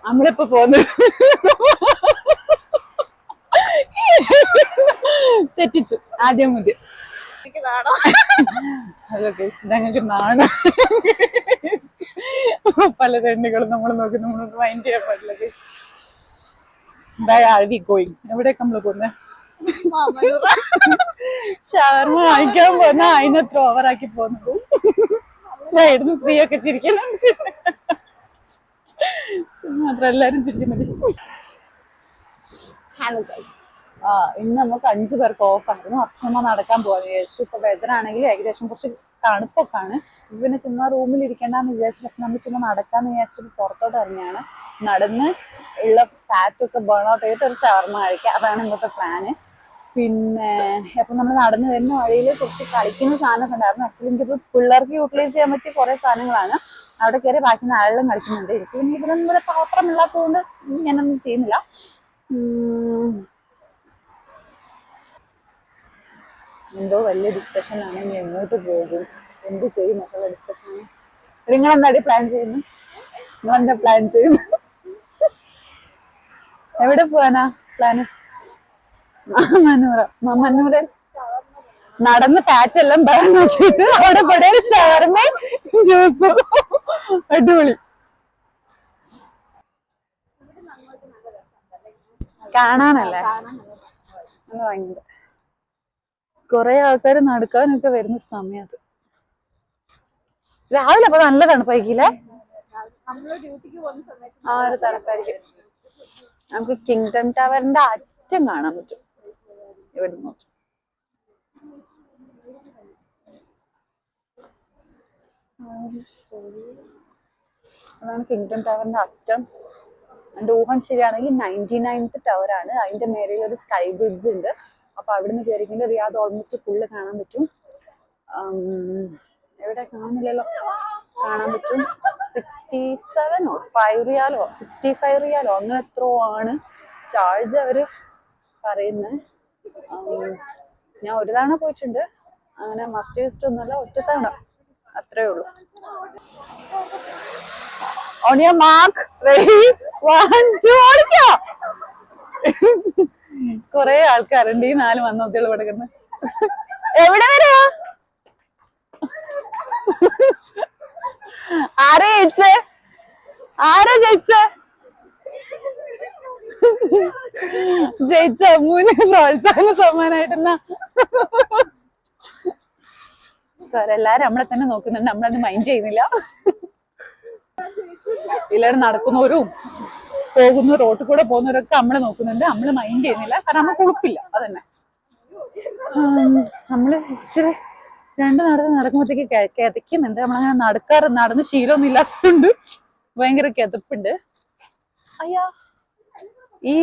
നമ്മളിപ്പോ പോന്ന് തെറ്റിച്ചു ആദ്യം മുതൽ. ഹലോ ഗൈസ്, ഞങ്ങൾക്ക് നാണം. പല തെണ്ടുകളും നമ്മൾ നോക്കി നമ്മൾ മൈൻഡ് ചെയ്യാൻ പാടില്ല ഗൈസ്. ഗോയിങ് എവിടേക്ക് നമ്മള് പോകുന്നത്? ഷവർമ വാങ്ങിക്കാൻ പോന്ന അതിനത്ര ഓവറാക്കി പോകുന്നത്. സൈഡിന്ന് ഫ്രീ ഒക്കെ ചിരിക്കുന്നുണ്ട്. മാത്രം എല്ലാരും ചിരിക്കുന്നുണ്ട്. ഹലോ ഗൈസ്, ഇന്ന് നമുക്ക് 5 പേർക്ക് ഓഫായിരുന്നു. ചുമ്മാ നടക്കാൻ പോകാൻ വിചാരിച്ചു. ഇപ്പൊ വെതർ ആണെങ്കിൽ ഏകദേശം കുറച്ച് തണുപ്പൊക്കെയാണ്. പിന്നെ ചുമ്മാ റൂമിൽ ഇരിക്കേണ്ടെന്ന് വിചാരിച്ചിട്ട് നമ്മൾ ചുമ്മാ നടക്കാന്ന് വിചാരിച്ചിട്ട് പുറത്തോട്ട് ഇറങ്ങിയാണ്. നടന്ന് ഉള്ള ഫാറ്റൊക്കെ ബേൺ ഔട്ട് ചെയ്തിട്ട് ഒരു ഷവർമ കഴിക്കുക, അതാണ് ഇന്നത്തെ പ്ലാന്. പിന്നെ അപ്പൊ നമ്മൾ നടന്നു വരുന്ന വഴിയിൽ കുറച്ച് കളിക്കുന്ന സാധനമൊക്കെ ഉണ്ടായിരുന്നു. ആക്ച്വലി എനിക്കിത് പിള്ളേർക്ക് യൂട്ടിലൈസ് ചെയ്യാൻ പറ്റിയ കുറെ സാധനങ്ങളാണ്. അവിടെ കയറി ബാക്കി നാളിലും കളിക്കുന്നുണ്ട്. എനിക്ക് പിന്നെ ഇവിടെ പാത്രമില്ലാത്തതുകൊണ്ട് ഞാനൊന്നും ചെയ്യുന്നില്ല. എന്തോ വലിയ ഡിസ്കഷനാണ്. ഇനി എങ്ങോട്ട് പോകും, എന്ത് ചെയ്യും എന്നുള്ള ഡിസ്കഷനാണ്. നിങ്ങളെന്താടി പ്ലാൻ ചെയ്യുന്നു? നിങ്ങളെന്താ പ്ലാൻ ചെയ്യുന്നു? എവിടെ പോവാനാ പ്ലാന്? മന്നൂരൻ നടന്ന് ഫാറ്റ് എല്ലാം ബേൺ നോക്കിയിട്ട് അവിടെ ഇവിടെ ഷവർമയും ജ്യൂസും. അടിപൊളി. കാണാനല്ലേ ഭയങ്കര. കൊറേ ആൾക്കാർ നടക്കാനൊക്കെ വരുന്ന സമയത്ത് രാവിലെ അപ്പൊ നല്ല തണുപ്പായിരിക്കില്ലേ? ആ ഒരു തണുപ്പായിരിക്കും. നമുക്ക് കിങ്ഡം ടവറിന്റെ അറ്റം കാണാൻ പറ്റും ഇവിടെ നോക്കി. അതാണ് കിങ്ഡം ടവറിന്റെ അറ്റം. എന്റെ ഊഹം ശരിയാണെങ്കിൽ 99th ടവറാണ്. അതിന്റെ മേലെ ഒരു സ്കൈ ബ്രിഡ്ജ് ഉണ്ട്. അപ്പൊ അവിടുന്ന് കയറിക്കൊണ്ട് റിയാദ് ഓൾമോസ്റ്റ് ഫുള്ള് കാണാൻ പറ്റും. എവിടെ കാണുന്നില്ലല്ലോ, കാണാൻ പറ്റും. 67 5 റിയാലോ 65 റിയാലോ അങ്ങനെ എത്രയോ ആണ് ചാർജ് അവര് പറയുന്നത്. ഞാൻ ഒരു തവണ പോയിട്ടുണ്ട്, അങ്ങനെ മസ്റ്റ് വിസിറ്റ് ഒന്നുമല്ല, ഒറ്റ തവണ, അത്രേ ഉള്ളൂ. On your mark, ready, 1, 2, ഓടിക്കോ. കൊറേ ആൾക്കാരുണ്ട് ഈ 4 മന്നോത്തികൾ പഠിക്കുന്ന. എവിടെ വരെയാ? ആരാ ജയിച്ചേ? ആരാ ജയിച്ചേ? ജയിച്ച അമ്മൂന് പ്രോത്സാഹന സമ്മാനായിട്ടെന്നാ. എല്ലാരും നമ്മളെ തന്നെ നോക്കുന്നുണ്ട്, നമ്മളത് മൈൻഡ് ചെയ്യുന്നില്ല. എല്ലാവരും നടക്കുന്നവരും പോകുന്ന റോട്ടിൽ കൂടെ പോകുന്നവരൊക്കെ നമ്മളെ നോക്കുന്നുണ്ട്, നമ്മള് മൈൻഡ് ചെയ്യുന്നില്ല. കാരണം നമ്മൾ കുളിപ്പില്ല, അതന്നെ. നമ്മള് ഇച്ചിരി 2 നടക്കുമ്പോഴത്തേക്ക് കിതയ്ക്കുന്നുണ്ട്. നമ്മളങ്ങനെ നടന്ന് ശീലമൊന്നും ഇല്ലാത്തതുകൊണ്ട് ഭയങ്കര കിതപ്പുണ്ട്. അയ്യാ, ഈ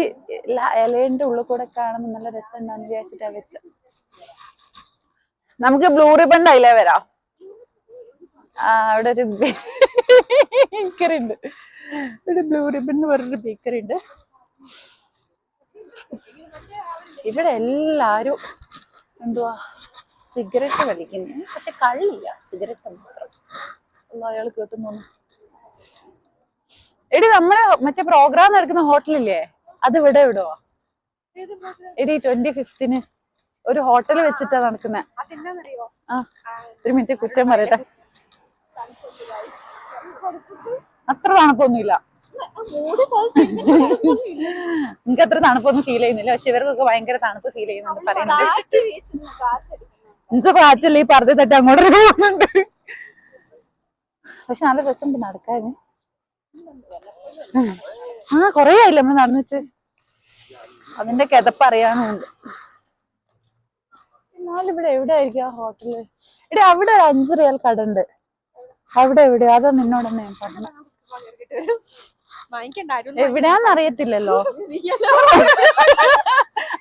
ഇലേന്റെ ഉള്ളിൽ കൂടെ കാണുമ്പോൾ നല്ല രസം ഉണ്ടാന്ന് വിചാരിച്ചിട്ടാ വെച്ച. നമുക്ക് ബ്ലൂ റിബൺ അതിലേ വരാം. അവിടെ ഒരു ബേക്കറി ഉണ്ട്, ഇവിടെ ബ്ലൂ റിബൺ എന്ന് പറഞ്ഞൊരു ബേക്കറി ഉണ്ട്. ഇവിടെ എല്ലാരും എന്തുവാ സിഗരറ്റ് വലിക്കുന്നു, പക്ഷെ കള്ളില്ല, സിഗരറ്റ് മാത്രം. അയാൾ കേട്ടുന്നു. എടി നമ്മള് മറ്റേ പ്രോഗ്രാം നടക്കുന്ന ഹോട്ടലില്ലേ, അത് ഇവിടെ എവിടുവാ എടി? 25th ഒരു ഹോട്ടൽ വെച്ചിട്ടാ നടക്കുന്നെ. ആ, ഒരു മിനിറ്റ് കുറ്റം പറയട്ടെ. അത്ര തണുപ്പൊന്നുമില്ല, എനിക്ക് അത്ര തണുപ്പൊന്നും ഫീൽ ചെയ്യുന്നില്ല. പക്ഷെ ഇവർക്കൊക്കെ ഭയങ്കര തണുപ്പ് ഫീൽ ചെയ്യുന്നുണ്ട് പറയുന്നുണ്ട്. എന്നുവെച്ചാ കാറ്റല്ലേ ഈ പറഞ്ഞ തട്ടി അങ്ങോട്ട് പോകുന്നുണ്ട്. പക്ഷെ നല്ല രസമുണ്ട് നടക്കാന്. കൊറേ ആയില്ല നമ്മള് നടന്നിട്ട്, അതിന്റെ കിതപ്പറിയാനുണ്ട്. എന്നാലും ഇവിടെ എവിടെ ആയിരിക്കും ആ ഹോട്ടല്? ഇവിടെ അവിടെ ഒരു 5 റിയാൽ കട ഉണ്ട്. അവിടെ എവിടെയോ, അതാ നിന്നോടൊന്ന് ഞാൻ പറഞ്ഞ. എവിടെയാന്ന് അറിയത്തില്ലല്ലോ.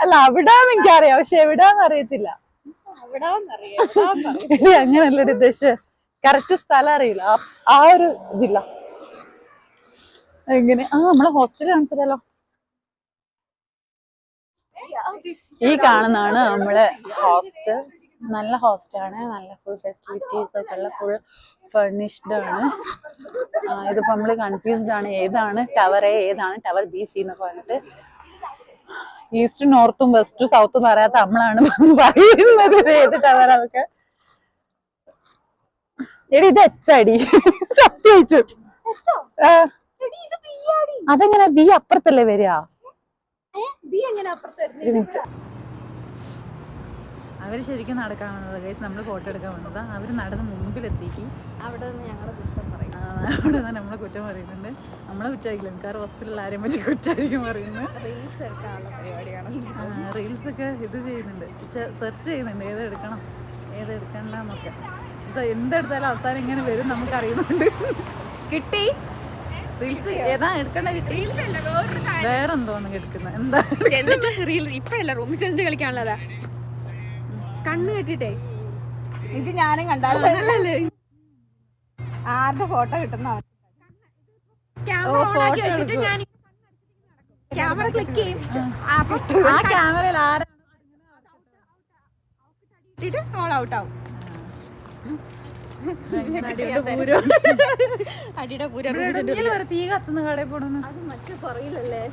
അല്ല, അവിടാന്ന് എനിക്കറിയാം, പക്ഷെ എവിടാന്ന് അറിയത്തില്ല. അങ്ങനല്ലൊരു ഉദ്ദേശം, കറക്റ്റ് സ്ഥലം അറിയില്ല. ആ ഒരു ഇതില്ല. എങ്ങനെ നമ്മളെ ഹോസ്റ്റൽ കാണിച്ചതല്ലോ. ഈ കാണുന്നതാണ് നമ്മളെ ഹോസ്റ്റൽ. നല്ല ഹോസ്റ്റലാണ്, നല്ല ഫുൾ ഫെസിലിറ്റീസ് ഒക്കെ ഉള്ള ഫുൾ ഫർണിഷ്ഡ് ആണ്. ഇതിപ്പോ നമ്മള് കൺഫ്യൂസ്ഡ് ആണ് ഏതാണ് ടവർ എ ഏതാണ് ടവർ ബി സി എന്ന് പറഞ്ഞിട്ട്. ഈസ്റ്റ് നോർത്തും വെസ്റ്റും സൗത്തും പറയാത്ത നമ്മളാണ് പറയുന്നത് ഏത് ടവറൊക്കെ. എടി ഇത് എച്ചടി സത്യമായിട്ടു. അതെങ്ങനെ ബി അപ്പുറത്തല്ലേ വരിക? അവര് ശരിക്കും നടക്കാൻ വന്നത് ഗൈസ്, നമ്മള് ഫോട്ടോ എടുക്കാൻ വന്നതാ. അവര് നടന്ന് മുമ്പിലെത്തിക്കും. അവിടെ നിന്ന് ഞങ്ങളെ കുറ്റം പറയും. അവിടെ നിന്ന് നമ്മളെ കുറ്റം പറയുന്നുണ്ട്. നമ്മളെ കുറ്റമായിരിക്കില്ല, മിക്കവാറും ഹോസ്പിറ്റലിൽ ആരെയും പറ്റി കുറ്റമായിരിക്കും പറയുന്നത്. റീൽസ് എടുക്കാനുള്ള പരിപാടിയാണ്. റീൽസ് ഒക്കെ ഇത് ചെയ്യുന്നുണ്ട്, സെർച്ച് ചെയ്യുന്നുണ്ട് ഏതെടുക്കണില്ല എന്നൊക്കെ. ഇത് എന്തെടുത്താലും അവസാനം ഇങ്ങനെ വരും നമുക്ക് അറിയുന്നുണ്ട്. കിട്ടി റീൽസ് ഏതാ എടുക്കണ്ട? കിട്ടി വേറെന്തോന്നും എടുക്കുന്നത് എന്താ? ഇപ്പഴല്ല റൂമിൽ ചെന്ന് കളിക്കാനുള്ളതാ. കണ്ണ് കെട്ടിട്ടേ ഇത് ഞാനും കണ്ടാലേ ആരുടെ ഫോട്ടോ കിട്ടുന്ന ക്യാമറ ക്ലിക്ക് ചെയ്യും. ആ ക്യാമറയിൽ ആരാണ് ഓൾ ഔട്ട് ആവും. അടിയുടെ പൂരം തീ കത്തുന്ന കടയിൽ പോണെന്ന് അത് മറ്റു പറയില്ലല്ലേ.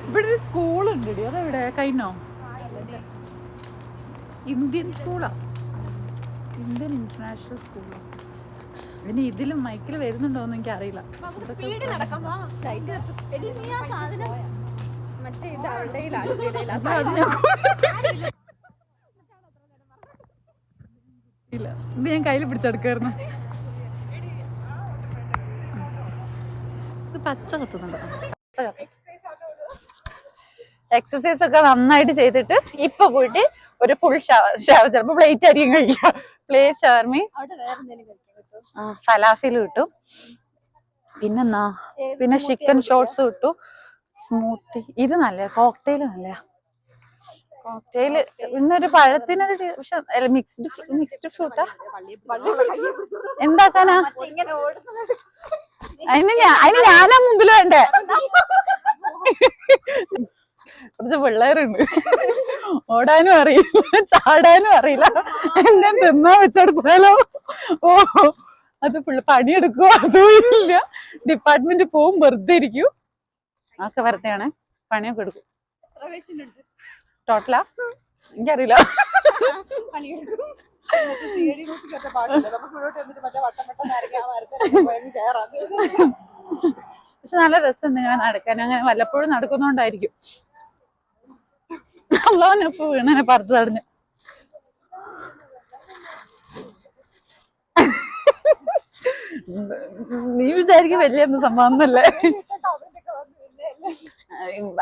ഇവിടെ ഒരു സ്കൂളുണ്ട്. അതെവിടെ? കഴിഞ്ഞോ? ഇന്ത്യൻ സ്കൂളാ, ഇന്ത്യൻ ഇന്റർനാഷണൽ സ്കൂളാ. പിന്നെ ഇതിലും മൈക്കിൽ വരുന്നുണ്ടോന്ന് എനിക്ക് അറിയില്ല. ഇത് ഞാൻ കയ്യിൽ പിടിച്ചെടുക്കായിരുന്നു. ഇത് പച്ച കത്തുന്നുണ്ടോ? എക്സസൈസ് ഒക്കെ നന്നായിട്ട് ചെയ്തിട്ട് ഇപ്പൊ പോയിട്ട് ഒരു ഫുൾ ഷവർ ചിലപ്പോ പ്ലേറ്റ് ആയിരിക്കും കഴിക്കുക. പ്ലേറ്റ് ഷവർമയും ഫലാഫിലും കിട്ടും. പിന്നെന്നാ പിന്നെ ചിക്കൻ ഷോട്ട്സ് കിട്ടും, സ്മൂത്തി. ഇത് നല്ല കോക്ടെയില്, നല്ല കോക്ടെയില്. പിന്നെ ഒരു പഴത്തിനൊരു പക്ഷെ മിക്സ്ഡ് ഫ്രൂട്ടാ. എന്താക്കാനാ? അതിന് ഞാനാ മുമ്പിൽ വേണ്ടേ? കുറച്ച് പിള്ളേരുണ്ട്, ഓടാനും അറിയില്ല ചാടാനും അറിയില്ല. എന്നെ തിന്നാ വെച്ചെടുത്താലോ? ഓ അത് പണിയെടുക്കുവോ? അതും ഇല്ല. ഡിപ്പാർട്ട്മെന്റ് പോവും, വെറുതെ ഇരിക്കും. ഒക്കെ വെറുതെയാണ്, പണിയൊക്കെ എടുക്കും. ടോട്ടലാ എനിക്കറിയില്ല. പക്ഷെ നല്ല രസമുണ്ട് ഇങ്ങനെ നടക്കാൻ. അങ്ങനെ വല്ലപ്പോഴും നടക്കുന്നോണ്ടായിരിക്കും. അള്ളാഹ് വീണനെ പറത്ത് തടഞ്ഞു. നീ വിചാരിക്കും വലിയ സംഭവം ഒന്നല്ലേ?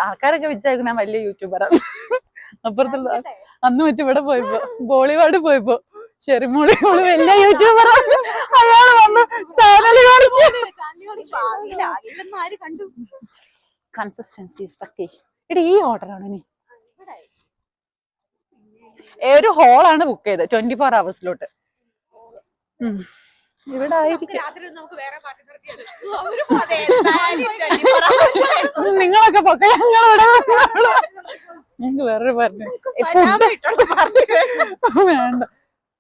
ആൾക്കാരൊക്കെ വിചാരിക്കും ഞാൻ വലിയ യൂട്യൂബറാണ്. അപ്പുറത്തുള്ള അന്ന് മറ്റു ഇവിടെ പോയപ്പോ ബോളിവുഡ് പോയപ്പോ ഷെറിമോളി വലിയ യൂട്യൂബറാണ്. അയാള് വന്ന് ചാനൽ കൺസിസ്റ്റൻസി ഇടി. ഈ ഓർഡറാണ് ഇനി ഒരു ഹോളാണ് ബുക്ക് ചെയ്തത് 24 hours. ഇവിടെ നിങ്ങളൊക്കെ പൊക്കെ ഞങ്ങളിവിടെ ഞങ്ങക്ക് വേറൊരു പറഞ്ഞു വേണ്ട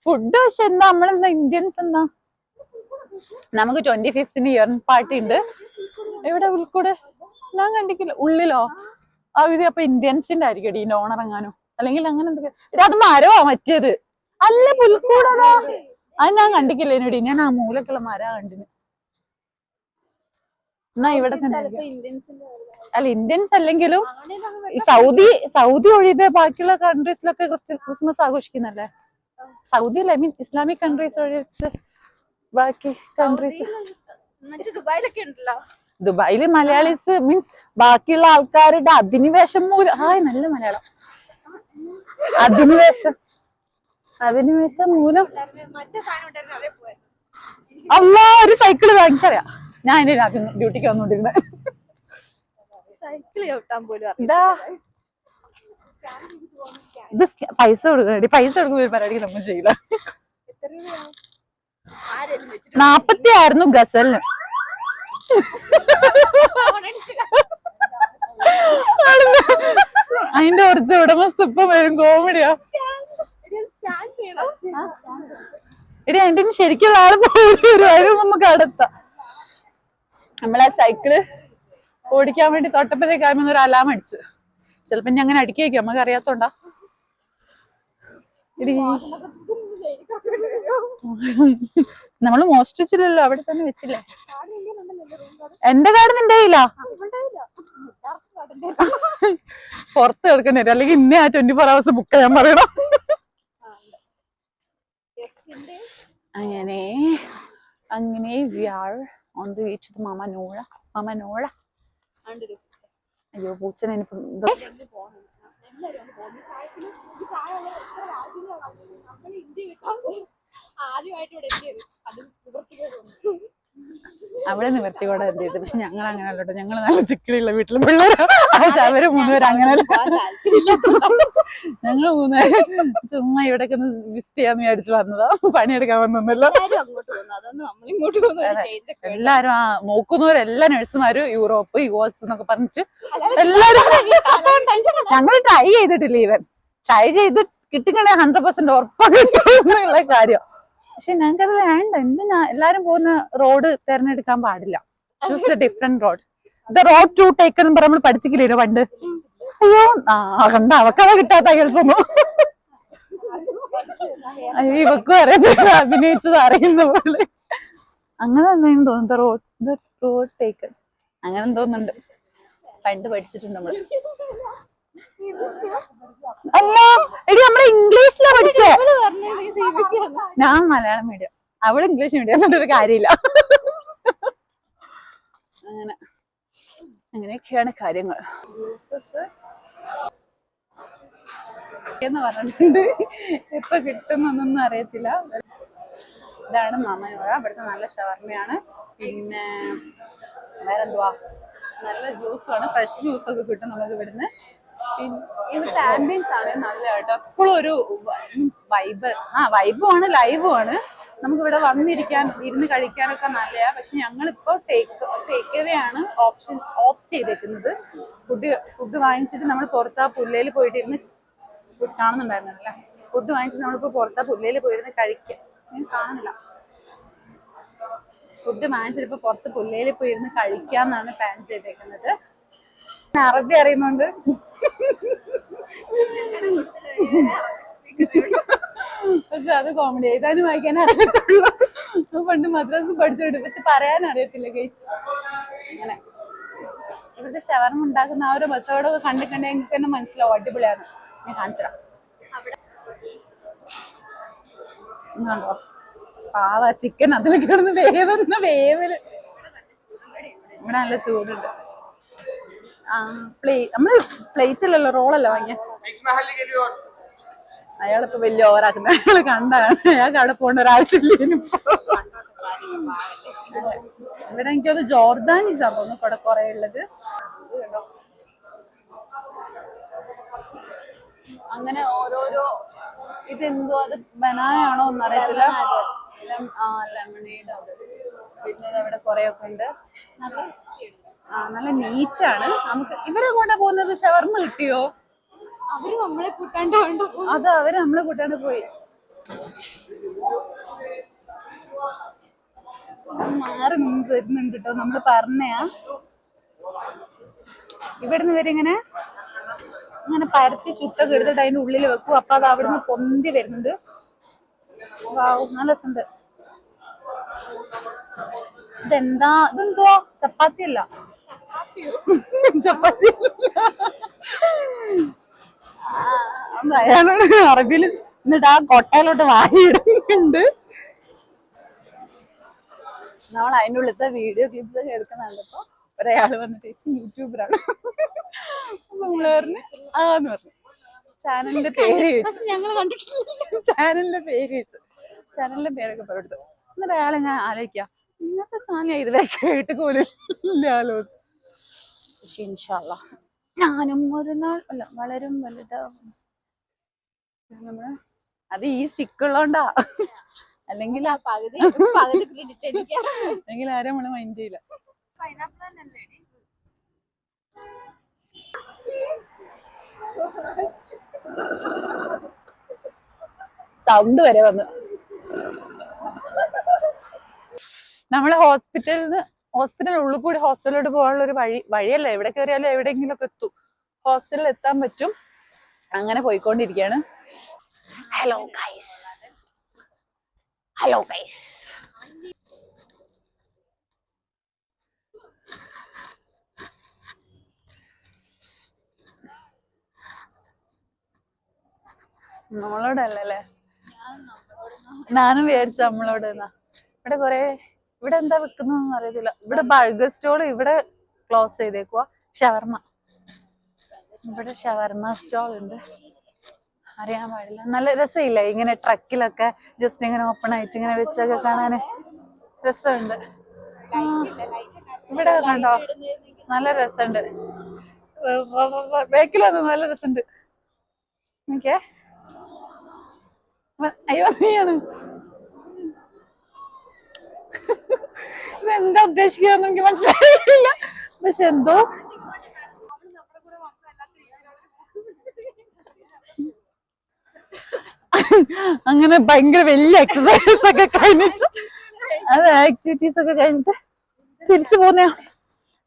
ഫുഡ്. പക്ഷെ എന്താ നമ്മളെന്താ ഇന്ത്യൻസ് എന്താ നമുക്ക് 25th ഇയർ പാർട്ടി ഉണ്ട് ഇവിടെ ഉൾക്കൂടെ. ഞാൻ കണ്ടിട്ടില്ല ഉള്ളിലോ. ഇത് അപ്പൊ ഇന്ത്യൻസിന്റെ ആയിരിക്കും ഈ ലോൺ ഇറങ്ങാനോ അല്ലെങ്കിൽ അങ്ങനെ എന്തൊക്കെ. അത് മരമാ മറ്റേത് അല്ല പുൽക്കൂടതാ. അത് ഞാൻ കണ്ടിട്ടില്ല എന്നോടി. ഞാൻ ആ മൂലക്കുള്ള മര കണ്ടിന്. എന്നാ ഇവിടെ തന്നെ അല്ല ഇന്ത്യൻസ് അല്ലെങ്കിലും സൗദി ഒഴികെ ബാക്കിയുള്ള കൺട്രീസിലൊക്കെ ക്രിസ്മസ് ആഘോഷിക്കുന്നല്ലേ. സൗദി അല്ല, ഐ മീൻ ഇസ്ലാമിക് കൺട്രീസ് ഒഴിച്ച് ബാക്കി കൺട്രീസ്. ദുബായില് മലയാളീസ് മീൻസ് ബാക്കിയുള്ള ആൾക്കാരുടെ അധിനിവേശം മൂലം. നല്ല മലയാളം. അധിനിവേശം മൂലം അല്ലാ ഒരു സൈക്കിള് വാങ്ങിച്ചറിയാം. ഞാൻ എന്റെ രാജ്യം ഡ്യൂട്ടിക്ക് വന്നോണ്ടിരുന്നത്. ഇത് പൈസ കൊടുക്കണേ. പൈസ കൊടുക്കുമ്പോ ഒരു പരിപാടിക്ക് നമ്മൾ ചെയ്യില്ല. 40 ഗസലിന്. അതിന്റെ കുറച്ച് ഉടമസ്ഥ ഇപ്പം വരും. കോമഡിയാ. എടി അതിന്റെ ശരിക്കും ആള് പോയി നമുക്ക് അടുത്ത നമ്മളെ സൈക്കിള് ഓടിക്കാൻ വേണ്ടി തൊട്ടപ്പത്തേക്കായ്മ ഒരു അലാം അടിച്ചു. ചിലപ്പോ ഞാൻ അങ്ങനെ അടിക്കേക്കും, നമുക്ക് അറിയാത്തോണ്ടാ. നമ്മള് മോഷ്ടിച്ചില്ലല്ലോ, അവിടെ തന്നെ വെച്ചില്ലേ. എന്റെ കാർഡ് നിന്റെ കയ്യില്ല, പുറത്ത് കിടക്കണ്ടേ, അല്ലെങ്കിൽ ഇന്നെ ആ 24 hours ബുക്ക് ചെയ്യാൻ പറയണം. അങ്ങനെ അങ്ങനെ we are on the way to the Mama Nora. അയ്യോ പൂച്ചനെ അവിടെ നിവർത്തിയോടെ എന്ത് ചെയ്ത്. പക്ഷെ ഞങ്ങൾ അങ്ങനെ അല്ലോട്ടോ, ഞങ്ങൾ നല്ല ചിക്കലുള്ള വീട്ടിലെ പിള്ളേരാ. പക്ഷെ അവര് 3 പേര് അങ്ങനെയല്ല. ഞങ്ങൾ 3 പേര് ചുമ്മാ ഇവിടേക്ക് ഒന്ന് വിസിറ്റ് ചെയ്യാന്ന് വിചാരിച്ചു വന്നതാ, പണിയെടുക്കാൻ വന്നൊന്നുമല്ലോ. എല്ലാരും നോക്കുന്നവരെല്ലാ നഴ്സുമാരും യൂറോപ്പ് US എന്നൊക്കെ പറഞ്ഞിട്ട് എല്ലാരും. ഞങ്ങൾ ട്രൈ ചെയ്തിട്ടില്ല, ട്രൈ ചെയ്ത് കിട്ടിക്കണേ 100% ഉറപ്പാ കിട്ടുന്നുള്ള കാര്യം. പക്ഷെ ഞങ്ങൾക്കത് വേണ്ട. എന്തിനാ എല്ലാരും പോകുന്ന റോഡ് തെരഞ്ഞെടുക്കാൻ പാടില്ല. Choose a different road. The road to take എന്ന് നമ്മൾ പഠിച്ചിട്ടില്ലേ പണ്ട്. അയ്യോ കണ്ട അവക്കവ കിട്ടാത്ത കേൾക്കുന്നു. അയ്യോ ഇവക്കും അറിയത്തില്ല, അഭിനയിച്ചത് അറിയുന്ന പോലെ. അങ്ങനെ എന്തെങ്കിലും തോന്നുന്നു. റോഡ് ടേക്ക് അങ്ങനെ തോന്നുന്നുണ്ട്. പണ്ട് പഠിച്ചിട്ടുണ്ട് നമ്മള്. അല്ല എടി നമ്മള് ഇംഗ്ലീഷിലാ പഠിച്ചേ. ഞാൻ മലയാളം മീഡിയം, അവള് ഇംഗ്ലീഷ് മീഡിയം. എന്നിട്ടൊരു കാര്യമില്ല. അങ്ങനെയൊക്കെയാണ് കാര്യങ്ങൾ എന്ന് പറഞ്ഞിട്ടുണ്ട്. എപ്പൊ കിട്ടുന്നൊന്നും അറിയത്തില്ല. ഇതാണ് മാമനോറ. ഇവിടുത്തെ നല്ല ഷവർമയാണ്. പിന്നെ വേറെന്തുവാ, നല്ല ജ്യൂസാണ്, ഫ്രഷ് ജ്യൂസൊക്കെ കിട്ടും നമുക്ക് ഇവിടുന്ന്. പിന്നെ ഇവിടുത്തെ ആംബിയൻസ് ആണ് നല്ല കേട്ടോ. എപ്പോഴും ഒരു വൈബുമാണ്, ലൈവുമാണ്. നമുക്ക് ഇവിടെ വന്നിരിക്കാൻ ഇരുന്ന് കഴിക്കാനൊക്കെ നല്ലതാ. പക്ഷെ ഞങ്ങളിപ്പോ ടേക്ക് അവേ ആണ് ഓപ്റ്റ് ചെയ്തേക്കുന്നത്. ഫുഡ് വാങ്ങിച്ചിട്ട് നമ്മൾ പുറത്താ പുല്ലയിൽ പോയിട്ട് ഇരുന്ന് കാണുന്നുണ്ടായിരുന്നല്ലേ. ഫുഡ് വാങ്ങിച്ചിട്ട് നമ്മളിപ്പോ പുറത്താ പുല്ലയിൽ പോയിരുന്ന് കഴിക്കാം. ഞാൻ കാണുന്നില്ല. ഫുഡ് വാങ്ങിച്ചിട്ട് ഇപ്പൊ പുറത്ത് പുല്ലയിൽ പോയിരുന്ന് കഴിക്കാന്നാണ് പ്ലാൻ ചെയ്തേക്കുന്നത്. അറബി അറിയുന്നുണ്ട്. പക്ഷെ അത് കോമഡി. എഴുതാനും വായിക്കാൻ അറിയത്തുള്ളൂ. പണ്ട് മദ്രാസ് പഠിച്ചോണ്ട്, പക്ഷെ പറയാൻ അറിയത്തില്ല ഗൈസ്. അങ്ങനെ ഇവിടുത്തെ ഷവർമ ഉണ്ടാക്കുന്ന ആ ഒരു മെത്തേഡൊക്കെ കണ്ടിട്ടുണ്ടെങ്കിൽ നിങ്ങൾക്ക് തന്നെ മനസ്സിലാവും അടിപൊളിയാണ്. ഞാൻ കാണിച്ചുതരാം. കണ്ടോ പാവ ചിക്കൻ അതിൽ കിടന്ന് വേവുന്ന വേവല്. ഇവിടെ നല്ല ചൂടുണ്ട്. നമ്മള് പ്ലേറ്റിലല്ലോ റോളല്ലോ വാങ്ങിയ. അയാളിപ്പോ വലിയ ഓവറാക്കുന്ന. അയാള് കണ്ടാണ്. അയാൾക്ക് അവിടെ പോകേണ്ട ഒരാവശ്യമില്ല. ഇവിടെ എനിക്കത് ജോർദാനീസാ തോന്നുന്നു കൂടെ കുറെ ഉള്ളത്. അങ്ങനെ ഓരോരോ ഇതെന്തോ, അത് ബനാന ആണോ ഒന്നും അറിയത്തില്ല. ലെമണേഡ് അത്. പിന്നെ ഇതവിടെ കുറെ ഒക്കെ ഉണ്ട്. നല്ല നീറ്റാണ്. നമുക്ക് ഇവരെ കൊണ്ടാ പോകുന്നത്. ഷവർമ കിട്ടിയോ? അവര് നമ്മളെ കൂട്ടാണ്ട് പോയി. മാറി നിന്ന് തരുന്നുണ്ട് കേട്ടോ. നമ്മള് പറഞ്ഞയാ. ഇവിടുന്ന് ഇവരിങ്ങനെ പരത്തി ചുട്ടൊക്കെ എടുത്തിട്ട് അതിന്റെ ഉള്ളിൽ വെക്കും. അപ്പൊ അത് അവിടുന്ന് പൊന്തി വരുന്നുണ്ട്. നല്ല രസമുണ്ട്. ഇതെന്തോ ചപ്പാത്തി അല്ല, ചപ്പാത്തി അയാളോട് അറബിയിൽ എന്നിട്ട് ആ കൊട്ടയിലോട്ട് വായിടുന്നുണ്ട്. നമ്മൾ അതിൻ്റെ ഉള്ളിലത്തെ വീഡിയോ ക്ലിപ്സ് ഒക്കെ എടുക്കുന്നുണ്ടപ്പോ ഒരാള് വന്നിട്ട് ചേച്ചി യൂട്യൂബറാണ്. നമ്മള് പറഞ്ഞു ആന്ന് പറഞ്ഞു. ചാനലിന്റെ പേര് ചാനലിന്റെ പേരൊക്കെ പറഞ്ഞു. എന്നിട്ട് അയാളിങ്ങനെ ആലോചിക്കാം, ഇന്നത്തെ ചാനൽ ഇതുവരെ കേട്ട് പോലും ഇല്ലാലോ. പക്ഷെ ഇൻഷാ അല്ലാഹ് ഞാനും ഒരു നാൾ വളരും വലുതാവും. നമ്മള് അത് ഈ സ്റ്റിക്കുള്ളോണ്ടാ. അല്ലെങ്കിൽ പകുതി പകുതി ക്രെഡിറ്റ് എനിക്ക്. അല്ലെങ്കിൽ ആരും നമ്മള് മൈൻഡ് ചെയ്യില്ല. പൈനാപ്പിൾ തന്നെയല്ലേ? സൗണ്ട് വരെ വന്നു. നമ്മള് ഹോസ്പിറ്റലിന് ഉള്ളിൽ കൂടി ഹോസ്റ്റലിലോട്ട് പോകാനുള്ള ഒരു വഴിയല്ല. എവിടെ കയറിയാലും എവിടെയെങ്കിലും ഒക്കെ എത്തും. ഹോസ്റ്റലിൽ എത്താൻ പറ്റും. അങ്ങനെ പോയിക്കൊണ്ടിരിക്കുകയാണ്. Hello guys, hello guys. നമ്മളോടല്ലേ? ഞാനും വിചാരിച്ചു നമ്മളോട്. ഇവിടെ ഇവിടെ എന്താ വെക്കുന്നതെന്ന് അറിയത്തില്ല. ഇവിടെ ബർഗർ സ്റ്റോൾ ഇവിടെ ക്ലോസ് ചെയ്തേക്കുവാ. ഇവിടെ ഷവർമ സ്റ്റോൾ ഉണ്ട്. അറിയാൻ പാടില്ല. നല്ല രസമില്ല ഇങ്ങനെ ട്രക്കിലൊക്കെ ജസ്റ്റ് ഇങ്ങനെ ഓപ്പൺ ആയിട്ട് ഇങ്ങനെ വെച്ചൊക്കെ കാണാന് രസമുണ്ട്. ഇവിടെ കണ്ടോ, നല്ല രസമുണ്ട്. ബേക്കിലൊന്ന് നല്ല രസമുണ്ട്. ഓക്കേ, അയ്യോ നീയാണ്. ഇതെന്താ ഉദ്ദേശിക്കാന്ന് എനിക്ക് മനസ്സിലായില്ല. പക്ഷെ എന്തോ അങ്ങനെ ഭയങ്കര വലിയ എക്സസൈസ് ഒക്കെ കഴിഞ്ഞിട്ട് ആക്ടിവിറ്റീസ് ഒക്കെ കഴിഞ്ഞിട്ട് തിരിച്ചു പോന്നെയാ.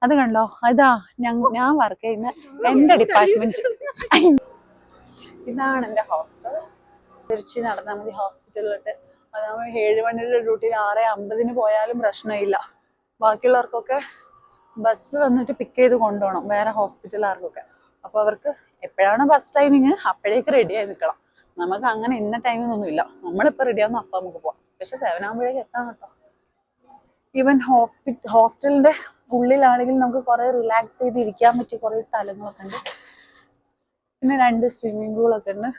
അത് കണ്ടോ, അതാ ഞാൻ വർക്ക് ചെയ്യുന്ന എന്റെ ഡിപ്പാർട്ട്മെന്റ്. ഇതാണ് എന്റെ ഹോസ്റ്റൽ. തിരിച്ച് നടന്നാൽ മതി ഹോസ്പിറ്റലിലോട്ട്. അതാകുമ്പോൾ 7 മണിയുടെ ഡ്യൂട്ടി 6:50 പോയാലും പ്രശ്നമില്ല. ബാക്കിയുള്ളവർക്കൊക്കെ ബസ് വന്നിട്ട് പിക്ക് ചെയ്ത് കൊണ്ടുപോകണം, വേറെ ഹോസ്പിറ്റലുകാർക്കൊക്കെ. അപ്പൊ അവർക്ക് എപ്പോഴാണ് ബസ് ടൈമിങ് അപ്പോഴേക്ക് റെഡി ആയി നിൽക്കണം. നമുക്ക് അങ്ങനെ ഇന്ന ടൈമിനൊന്നും ഇല്ല. നമ്മളിപ്പോ റെഡി ആവുന്ന അപ്പം നമുക്ക് പോവാം. പക്ഷെ 7 ആകുമ്പോഴേക്ക് എത്താൻ കേട്ടോ. ഈവൻ ഹോസ്റ്റലിന്റെ ഉള്ളിലാണെങ്കിൽ നമുക്ക് കുറെ റിലാക്സ് ചെയ്ത് ഇരിക്കാൻ പറ്റിയ കുറെ സ്ഥലങ്ങളൊക്കെ ഉണ്ട്. പിന്നെ 2 സ്വിമ്മിംഗ് പൂളൊക്കെ ഉണ്ട്.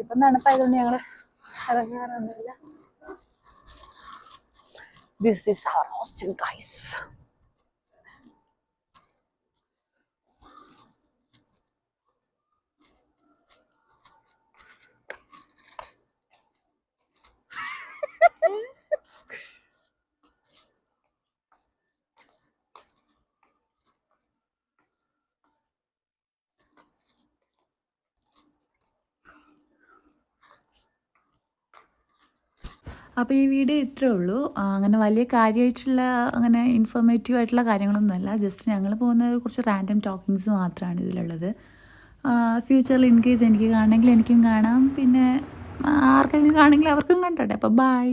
ഇപ്പം തണുപ്പായതുകൊണ്ട് ഞങ്ങള് ഇറങ്ങാറൊന്നുമില്ല. This is our hostel guys. അപ്പോൾ ഈ വീഡിയോ ഇത്രേ ഉള്ളൂ. അങ്ങനെ വലിയ കാര്യമായിട്ടുള്ള അങ്ങനെ ഇൻഫോർമേറ്റീവ് ആയിട്ടുള്ള കാര്യങ്ങളൊന്നുമല്ല. ജസ്റ്റ് ഞങ്ങൾ പോകുന്ന കുറച്ച് റാൻഡം ടോക്കിങ്സ് മാത്രമാണ് ഇതിലുള്ളത്. ഫ്യൂച്ചറിൽ ഇൻ കേസ് എനിക്ക് കാണണമെങ്കിൽ എനിക്കും കാണാം, പിന്നെ ആർക്കെങ്കിലും കാണണമെങ്കിൽ അവർക്കും കണ്ടോട്ടെ. അപ്പോൾ ബൈ.